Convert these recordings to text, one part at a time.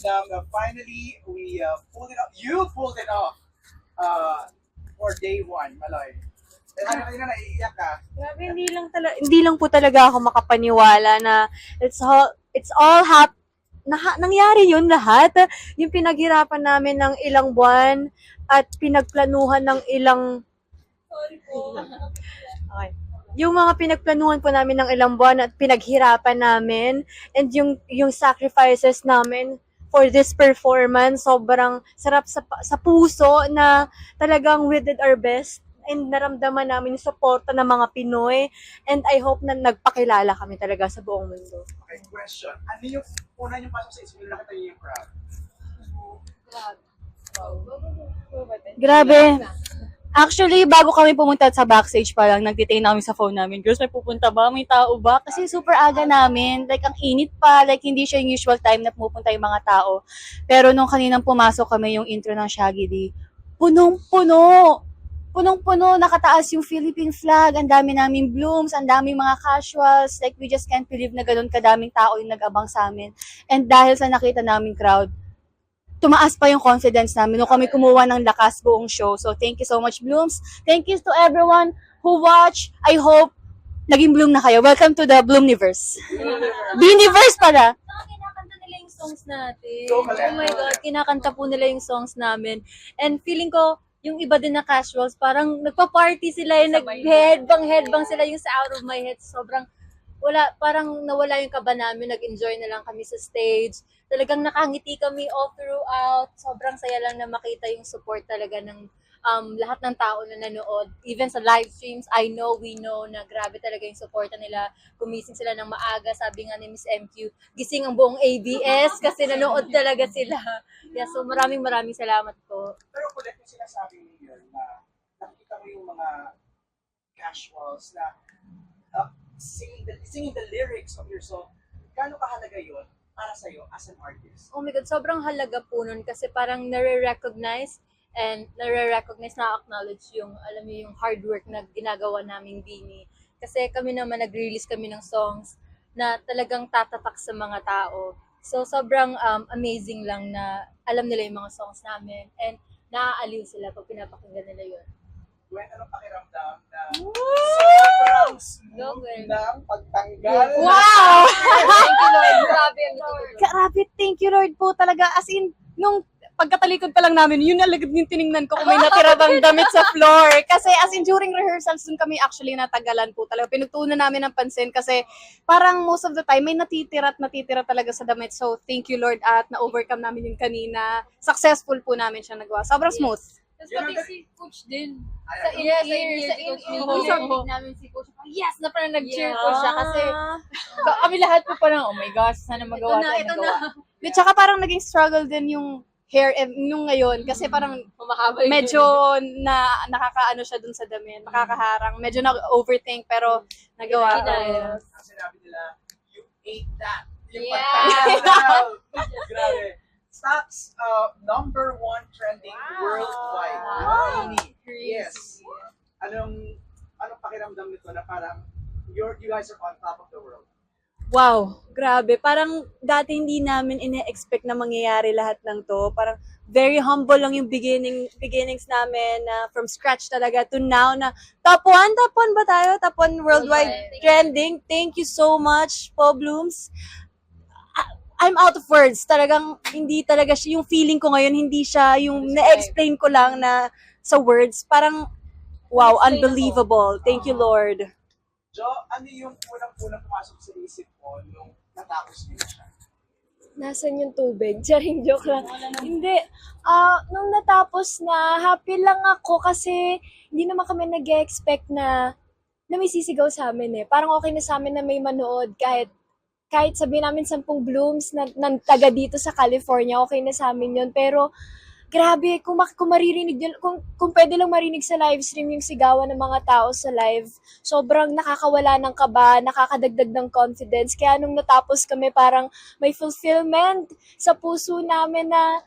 pakiramdam na finally we pulled it off. You pulled it off for day one, Maloy. Eh, ano kanina naiiyak ka? Grabe, hindi lang po talaga ako makapaniwala na it's all nangyari yun lahat. Yung pinaghirapan namin ng ilang buwan at pinagplanuhan ng ilang okay. Yung mga pinagplanuhan po namin ng ilang buwan at pinaghirapan namin and yung sacrifices namin for this performance, sobrang sarap sa puso na talagang we did our best and naramdaman namin yung suporta ng mga Pinoy and I hope na nagpakilala kami talaga sa buong mundo. Okay, question. Ano yung una yung pasok sa isip nyo nakita niyo yung crowd? Grabe. Actually, bago kami pumunta sa backstage pa lang, nagtitain namin sa phone namin. Girls, may pupunta ba? May tao ba? Kasi super aga namin. Like, ang init pa. Like, hindi siya yung usual time na pupunta yung mga tao. Pero nung kaninang pumasok kami yung intro ng Shaggy D, punong-puno. Punong-puno, nakataas yung Philippine flag. Ang dami naming blooms, ang daming mga casuals. Like, we just can't believe na ganun kadaming tao yung nag-abang sa amin. And dahil sa nakita naming crowd, tumaas pa yung confidence namin nung kami kumuha ng lakas buong show. So, thank you so much, Blooms. Thank you to everyone who watched. I hope naging Bloom na kayo. Welcome to the Bloomniverse. Beaniverse pala. Kinakanta nila yung songs natin. So, Oh my God, kinakanta po nila yung songs namin. And feeling ko, yung iba din na casuals, parang nagpa-party sila, yung headbang sila yung sa Out of My Head. Sobrang parang nawala yung kaba namin, nag-enjoy na lang kami sa stage. Talagang nakangiti kami all throughout. Sobrang saya lang na makita yung support talaga ng lahat ng tao na nanood. Even sa live streams, we know na grabe talaga yung supporta nila. Gumising sila ng maaga, sabi nga ni Miss MQ, gising ang buong ABS kasi nanood talaga sila. Yeah, so maraming salamat po. Pero kulit yung sinasabi niyo na nakikita mo yung mga casuals na singing the lyrics of your song. Gaano kahalaga yun para sa'yo as an artist? Oh my God, sobrang halaga po nun kasi parang nare-recognize na-acknowledge yung, alam mo, yung hard work na ginagawa naming Bini. Kasi kami naman, nag-release kami ng songs na talagang tatatak sa mga tao. So, sobrang amazing lang na alam nila yung mga songs namin and naaaliw sila pag pinapakinggan nila yun. Gwen, anong pakiramdam na sobrang smooth ng pagtanggal? Wow! Thank you, Lord. Grabe ang tutulog. Grabe, thank you Lord po talaga. As in, nung pagkatalikod pa lang namin, yun alagad yung tiningnan ko kung may natira bang damit sa floor. Kasi as in, during rehearsals, dun kami actually natagalan po talaga. Pinagtuunan namin ng pansin kasi parang most of the time, may natitira talaga sa damit. So, thank you Lord at na-overcome namin yung kanina. Successful po namin siya nagawa. Sobrang smooth. Tapos pati si Coach din. Sa in-ear, Oo. namin si Coach. Yes, na parang nag-cheer po siya kasi kami lahat po parang, oh my gosh, sana magawa Ito na. At saka parang naging struggle din yung hair nung ngayon kasi parang Humahaba yung medyo nakakaano siya dun sa damit, nakakaharang. Medyo nag-overthink pero nagawa. Kinaya. Ang sinabi nila, you ate that. Yung Yeah. pagtanggal. Grabe. Stocks number 1 trending worldwide. Wow. Bini. Yes. Anong pakiramdam nito na parang you guys are on top of the world? Wow, grabe. Parang dati hindi namin ine-expect na mangyayari lahat ng to. Parang very humble lang yung beginnings namin na from scratch talaga to now na top 1 ba tayo? Top 1 worldwide trending. Thank you so much, Po Blooms. I'm out of words. Talagang hindi talaga siya, yung feeling ko ngayon, hindi siya yung na-explain ko lang na sa words. Parang, wow, unbelievable. Thank you, Lord. Jo, ano yung unang-unang pumasok sa isip mo nung natapos niyo siya? Nasaan yung tubig? Charing joke lang. Hindi. Nung natapos na, happy lang ako kasi hindi naman kami nag-expect na may sisigaw sa amin eh. Parang okay na sa amin na may manood kahit sabihin namin 10 blooms na taga dito sa California, okay na sa amin yun. Pero grabe, kung maririnig yun, kung pwede lang marinig sa live stream yung sigawan ng mga tao sa live, sobrang nakakawala ng kaba, nakakadagdag ng confidence. Kaya nung natapos kami, parang may fulfillment sa puso namin na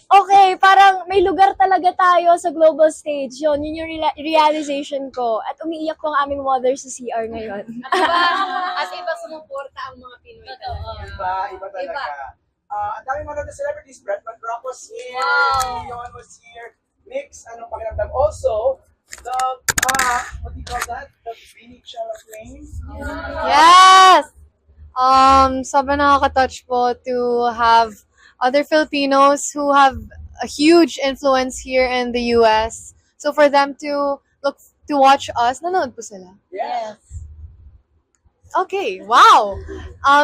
okay, parang may lugar talaga tayo sa global stage. Yun yung realization ko. At umiiyak ko ang aming mother sa CR ngayon. At iba sumuporta ang mga Pinoy talaga. Iba talaga. Ang daming mga celebrities. Bretman Rock was here. Leon was here. Mix, anong pakiramdam? Also, the, what do you call that? The Beanie Chella Flame. Yes! Sobrang nakaka-touch po to have other Filipinos who have a huge influence here in the US. So for them to watch us, nanonood po sila. Yes. Okay, wow!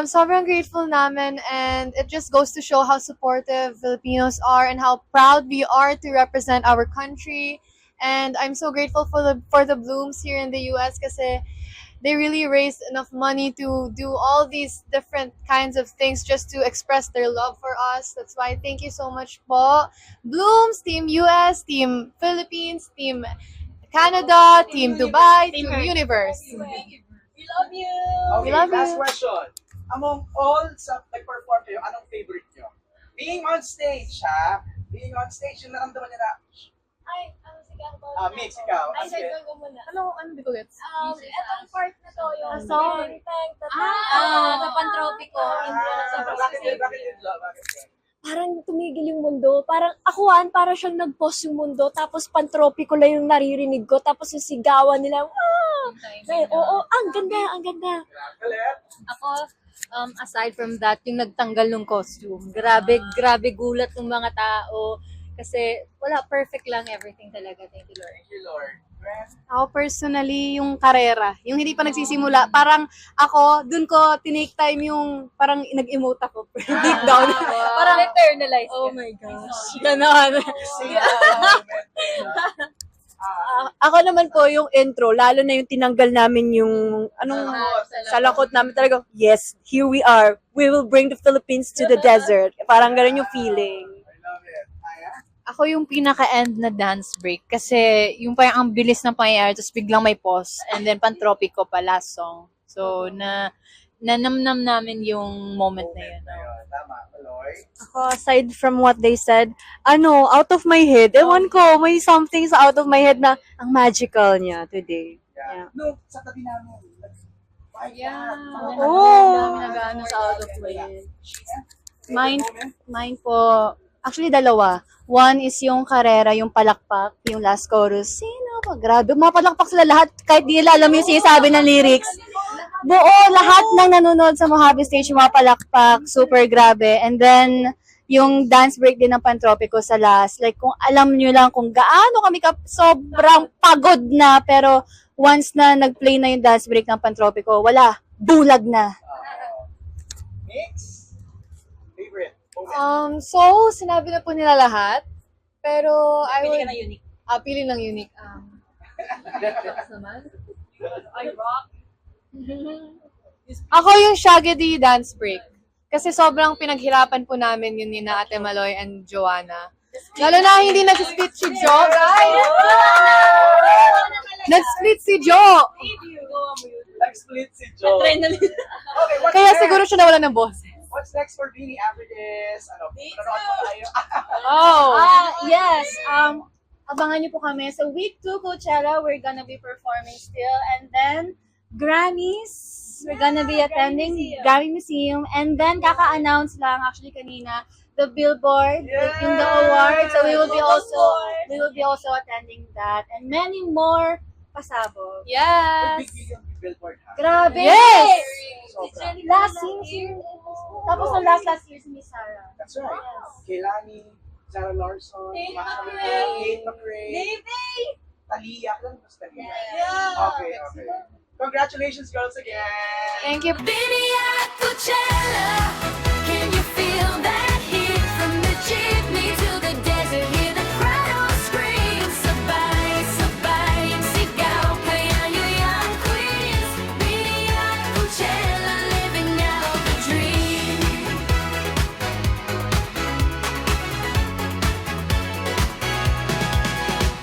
Sobrang grateful namin, and it just goes to show how supportive Filipinos are and how proud we are to represent our country. And I'm so grateful for the Blooms here in the US kasi they really raised enough money to do all these different kinds of things just to express their love for us. That's why thank you so much po. Blooms, Team US, Team Philippines, Team Canada, Team Dubai, Team Universe. We love you! Okay, love last you. question. Among all sa nag-perform kayo, anong favorite nyo? Being on stage, ha? Being on stage, yung naramdaman niya na, Ay, sigaw ko. Mix, ikaw. Ay, Sige. sigaw ko muna. Ano di ko gets? Etong part na to, yung song. Sa Pantropiko. Bakit yun, Lo? Bakit yun? Parang tumigil yung mundo. Parang akuan, para siyang nag-pause yung mundo. Tapos pantropiko lang yung naririnig ko. Tapos yung sigawan nila, Ay, oo, ang ganda, ang ganda. Galit? Ako, aside from that, yung nagtanggal ng costume. Grabe gulat ng mga tao. Kasi wala, perfect lang everything talaga. Thank you, Lord. Thank you, Lord. Gwen? Ako personally, yung karera, yung hindi pa nagsisimula, parang ako, dun ko tinake time yung parang nag-emote ako deep down. Parang eternalize. Oh my gosh. Ganon. Sing moment. Ako naman po yung intro, lalo na yung tinanggal namin yung salakot namin talaga. Yes, here we are. We will bring the Philippines to the desert. Parang ganun yung feeling. I love it. Aya? Ako yung pinaka-end na dance break kasi yung parang ang bilis ng pangyayari tapos biglang may pause and then Pantropiko pa last song. So, nanamnam namin yung moment na yun. Tama. Maloy? Ako, aside from what they said, out of my head, ewan ko, may something sa out of my head na ang magical niya today. Yeah. No, sa tabi namin. Oo. Nag-ano sa out of my head. Mine po, actually dalawa. One is yung karera, yung palakpak, yung last chorus. Sino ba? Grabe, mapalakpak sila lahat kahit di nila alam yung sinasabi ng lyrics. Buo, lahat ng nanonood sa Mojave Stage, yung mapalakpak, super grabe. And then, yung dance break din ng Pantropiko sa last. Like, kung alam nyo lang kung gaano kami sobrang pagod na, pero once na nag-play na yung dance break ng Pantropiko, wala, bulag na. Mix? Favorite moment? So, sinabi na po nila lahat. Pero, I would... unique. Pili ng unique. Ako yung Shaggy dance break. Kasi sobrang pinaghirapan po namin yun ni na Ate Maloy and Joanna. Lalo na hindi nag-split si Jo, guys! Nag-split si Jo! Nag-split si Joe. Okay, what's Kaya next? siguro siya nawala ng boss. What's next for Beanie after this? Manonood po tayo. Oh! Yes. Abangan niyo po kami. So, week 2 Coachella, we're gonna be performing still. And then, Grammys, we're gonna be attending Grammy Museum. And then, kaka-announce lang, actually kanina, the Billboard, in the awards. So, we will be also attending that. And many more pasabog. Yes! Big video ng Billboard, ha? Grabe! Yes! Sobra. Last year. Tapos ng last year si Miss Sarah. That's right. Kehlani, Sarah Larson, Kate Masha McRae. Kate McRae, Talia. Alam mo ba Talia? Yeah. Okay. Congratulations, girls, again! Thank you. Beanie at Coachella.